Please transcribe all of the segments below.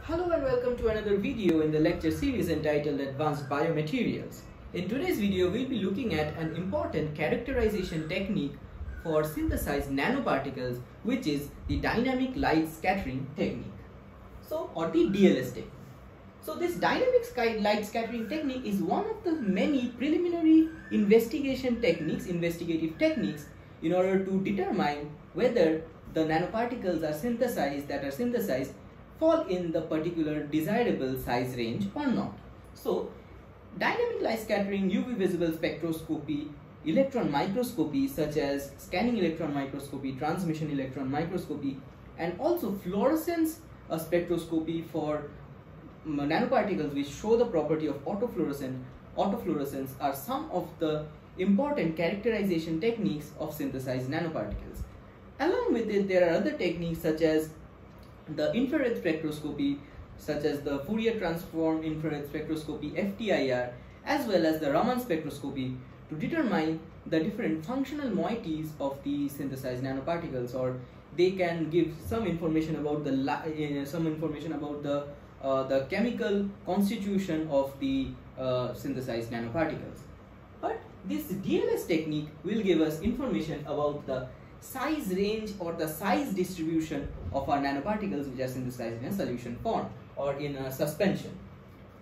Hello and welcome to another video in the lecture series entitled Advanced Biomaterials. In today's video, we'll be looking at an important characterization technique for synthesized nanoparticles, which is the dynamic light scattering technique. Or the DLS technique. So this dynamic light scattering technique is one of the many preliminary investigative techniques in order to determine whether the nanoparticles that are synthesized fall in the particular desirable size range or not. So dynamic light scattering, UV visible spectroscopy, electron microscopy such as scanning electron microscopy, transmission electron microscopy, and also fluorescence spectroscopy for nanoparticles which show the property of autofluorescence are some of the important characterization techniques of synthesized nanoparticles. Along with it, there are other techniques such as the infrared spectroscopy, such as the Fourier transform infrared spectroscopy FTIR, as well as the Raman spectroscopy, to determine the different functional moieties of the synthesized nanoparticles, or they can give some information about the the chemical constitution of the synthesized nanoparticles. But this DLS technique will give us information about the size range or the size distribution of our nanoparticles which are synthesized in a solution form or in a suspension.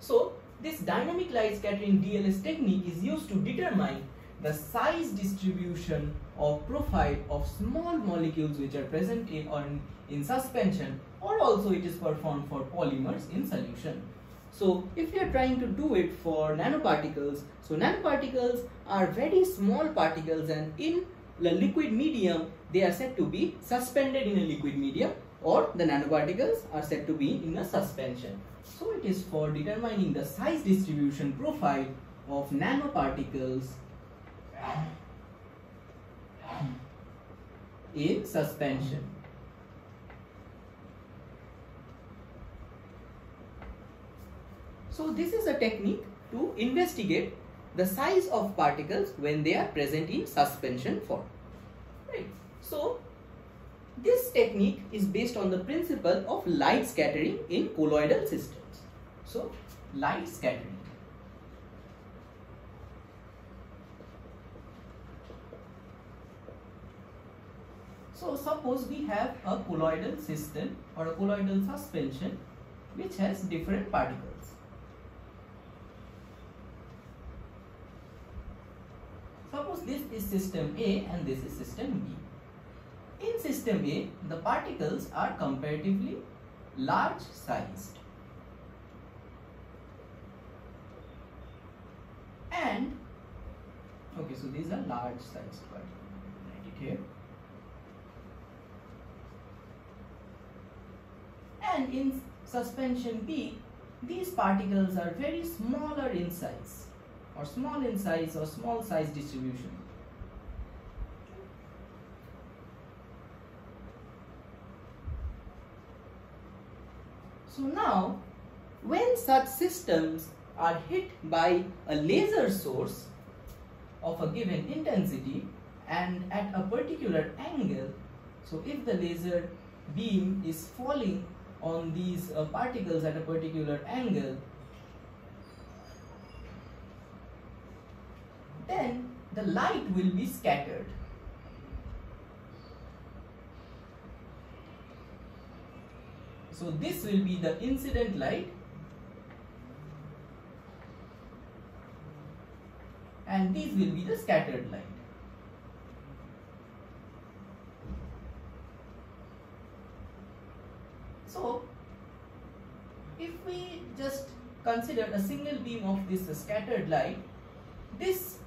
So this dynamic light scattering DLS technique is used to determine the size distribution or profile of small molecules which are present in suspension, or also it is performed for polymers in solution. So if we are trying to do it for nanoparticles, so nanoparticles are very small particles, and in the liquid medium they are said to be suspended in a liquid medium, or the nanoparticles are said to be in a suspension. So it is for determining the size distribution profile of nanoparticles in suspension. So this is a technique to investigate the size of particles when they are present in suspension form. Right. So this technique is based on the principle of light scattering in colloidal systems. So light scattering. So suppose we have a colloidal system or a colloidal suspension which has different particles. Suppose this is system A and this is system B. In system A, the particles are comparatively large sized, and so these are large sized particles. Write it here. And in suspension B, these particles are very smaller in size, or small in size, or small size distribution. So now, when such systems are hit by a laser source of a given intensity and at a particular angle, so if the laser beam is falling on these particles at a particular angle, then the light will be scattered. So this will be the incident light, and these will be the scattered light. So if we just consider a single beam of this scattered light, this,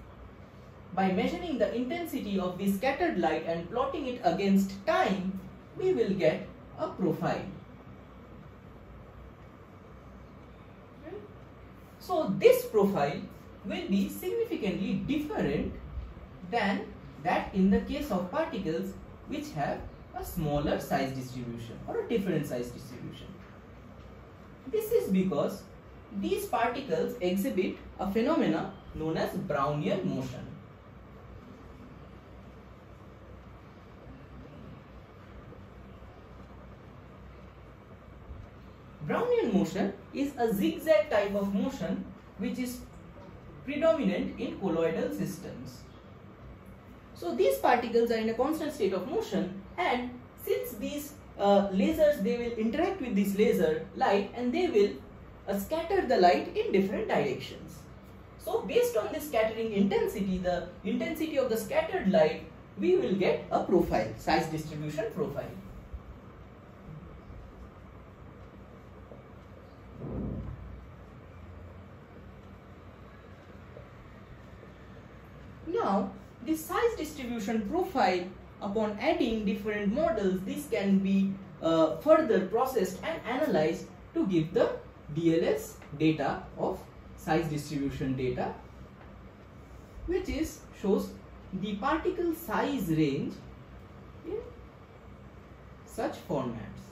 by measuring the intensity of the scattered light and plotting it against time, we will get a profile. Right? So this profile will be significantly different than that in the case of particles which have a smaller size distribution or a different size distribution. This is because these particles exhibit a phenomena known as Brownian motion. Brownian motion is a zigzag type of motion which is predominant in colloidal systems. So these particles are in a constant state of motion, and since these lasers, they will interact with this laser light and they will scatter the light in different directions. So based on this scattering intensity, the intensity of the scattered light, we will get a profile, size distribution profile. Now, this size distribution profile, upon adding different models, this can be further processed and analyzed to give the DLS data of size distribution data, which shows the particle size range in such formats.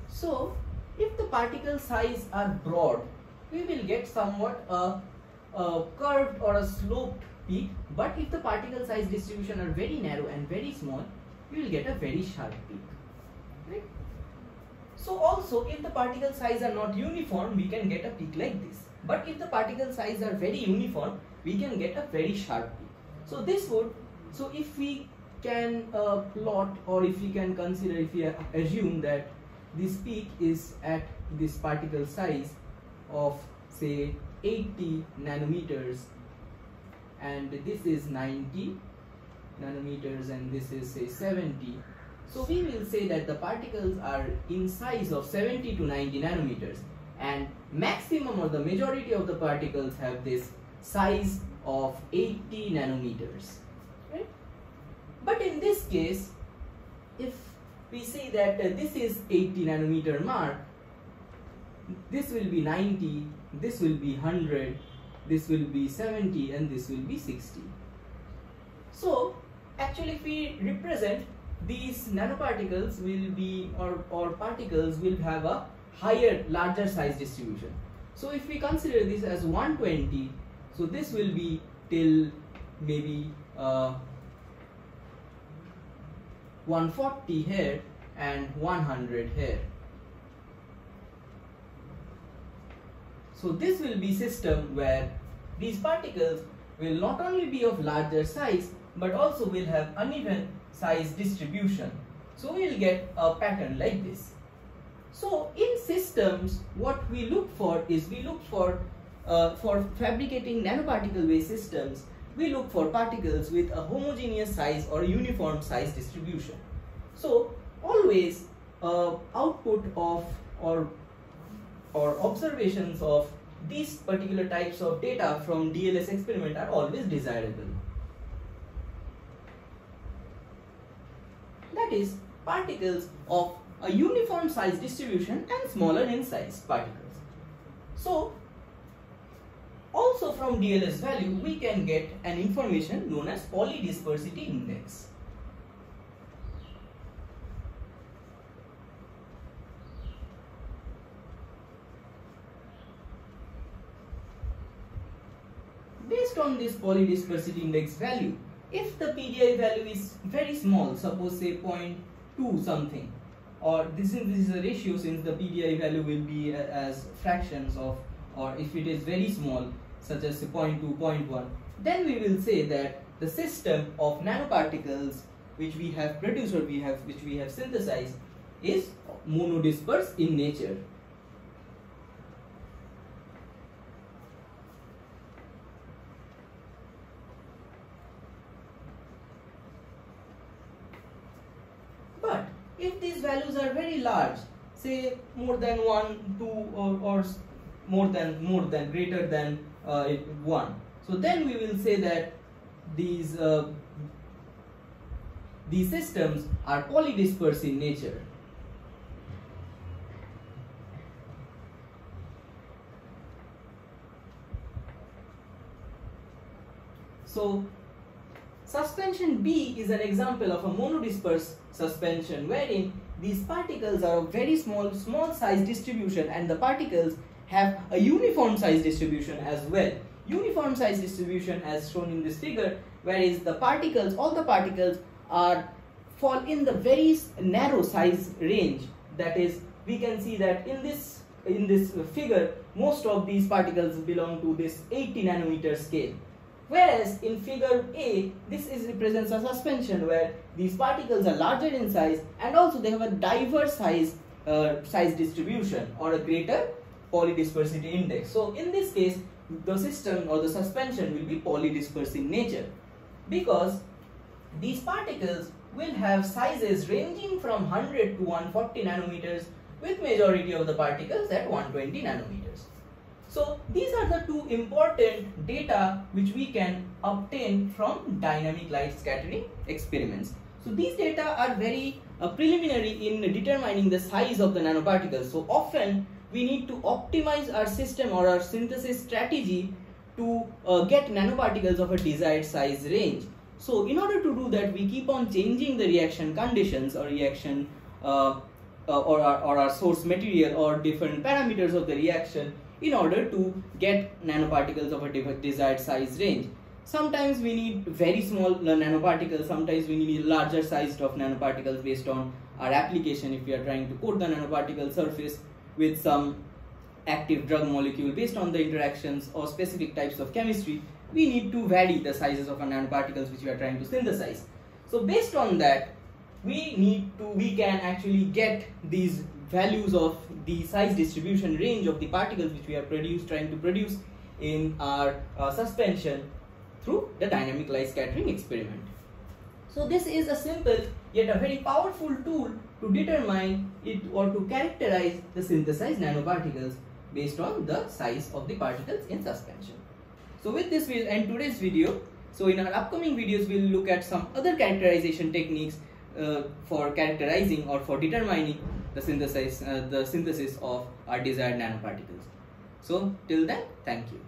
So, if the particle size are broad, we will get somewhat a curved or a sloped peak, but if the particle size distribution are very narrow and very small, you will get a very sharp peak. Right? So also, if the particle size are not uniform, we can get a peak like this. But if the particle size are very uniform, we can get a very sharp peak. So this would, so if we can plot, or if we can consider, if we assume that this peak is at this particle size of say 80 nanometers, and this is 90 nanometers, and this is say 70. So we will say that the particles are in size of 70 to 90 nanometers, and maximum or the majority of the particles have this size of 80 nanometers. Right? But in this case, if we say that this is 80 nanometer mark, this will be 90, this will be 100, this will be 70, and this will be 60. So actually, if we represent, these nanoparticles will be, or particles will have a higher, larger size distribution. So if we consider this as 120, so this will be till maybe 140 here and 100 here. So this will be system where these particles will not only be of larger size, but also will have uneven size distribution. So we will get a pattern like this. So in systems, what we look for is, we look for fabricating nanoparticle based systems, we look for particles with a homogeneous size or uniform size distribution. So always output of or observations of these particular types of data from DLS experiment are always desirable. That is, particles of a uniform size distribution and smaller in size particles. So also from DLS value we can get an information known as Polydispersity Index. Based on this Polydispersity Index value, if the PDI value is very small, suppose say 0.2 something, or this is a ratio, since the PDI value will be as fractions of, or if it is very small, such as 0.2, 0.1, then we will say that the system of nanoparticles which we have produced or which we have synthesized is monodisperse in nature. But if these values are very large, say more than 1, 2, or more than greater than 1, so then we will say that these systems are polydisperse in nature. So suspension B is an example of a monodisperse suspension, wherein these particles are of very small size distribution, and the particles have a uniform size distribution as well. Uniform size distribution as shown in this figure, whereas the particles, all the particles fall in the very narrow size range, that is we can see that in this figure, most of these particles belong to this 80 nanometer scale. Whereas in figure A, this represents a suspension where these particles are larger in size and also they have a diverse size distribution or a greater polydispersity index. So in this case, the system or the suspension will be polydispersed in nature, because these particles will have sizes ranging from 100 to 140 nanometers, with majority of the particles at 120 nanometers. So these are the two important data which we can obtain from dynamic light scattering experiments. So these data are very preliminary in determining the size of the nanoparticles. So often we need to optimize our system or our synthesis strategy to get nanoparticles of a desired size range. So in order to do that, we keep on changing the reaction conditions or reaction or our source material or different parameters of the reaction in order to get nanoparticles of a desired size range. Sometimes we need very small nanoparticles, sometimes we need larger sized of nanoparticles based on our application. If we are trying to coat the nanoparticle surface with some active drug molecule based on the interactions or specific types of chemistry, we need to vary the sizes of our nanoparticles which we are trying to synthesize. So based on that, we can actually get these values of the size distribution range of the particles which we are trying to produce in our suspension through the dynamic light scattering experiment. So this is a simple yet a very powerful tool to determine it or to characterize the synthesized nanoparticles based on the size of the particles in suspension. So with this we'll end today's video. So in our upcoming videos we'll look at some other characterization techniques for characterizing or for determining the synthesis of our desired nanoparticles. So till then, thank you.